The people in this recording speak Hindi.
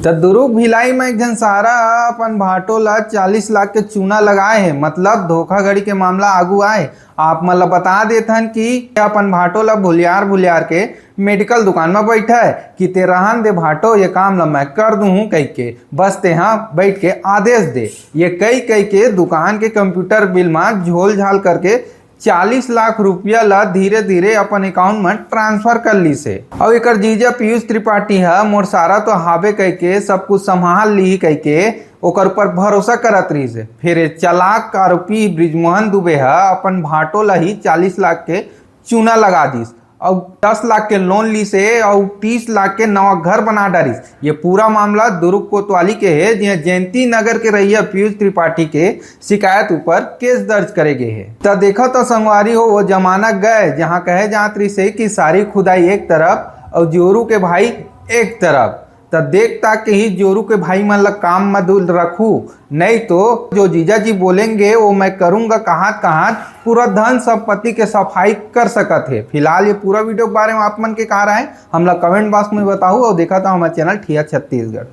तो दुर्ग भिलाई में एक जन सारा अपन भाटो ला 40 लाख के चूना लगाए है, मतलब धोखाधड़ी के मामला आगू आए। आप मतलब बता देथन कि अपन भाटो ला भुलियार के मेडिकल दुकान में बैठा है कि ते रहन दे भाटो, ये काम ला मैं कर दूं कह के, बस ते हाँ बैठ के आदेश दे। ये कई के दुकान के कंप्यूटर बिल में झोल झाल करके 40 लाख रुपया ला धीरे धीरे अपन अकाउंट में ट्रांसफर कर ली से। और एक जीजा पीयूष त्रिपाठी है मोर सारा तो हावे कह के सब कुछ संभाल ली कह के ओकर ऊपर भरोसा करत रही से। फिर चालाक आरोपी ब्रिजमोहन दुबे है अपन भाटो ला ही 40 लाख के चूना लगा दीस और 10 लाख के लोन ली से और 30 लाख के नवा घर बना डारिस। ये पूरा मामला दुर्ग कोतवाली के है, जिन्हें जयंती नगर के रहिया पीयूष त्रिपाठी के शिकायत ऊपर केस दर्ज करे गए है। तो देखो तो संगवारी हो वो जमाना गए जहां कहे जात रही से कि सारी खुदाई एक तरफ और जोरू के भाई एक तरफ। तो देखता के ही जोरू के भाई मन लग काम मत रखू, नहीं तो जो जीजा जी बोलेंगे वो मैं करूंगा कहां पूरा धन संपत्ति के सफाई कर सकत है। फिलहाल ये पूरा वीडियो के बारे में आप मन के कहा रहे हैं हम लोग कमेंट बॉक्स में बताओ और देखा था हमारे चैनल ठिया छत्तीसगढ़।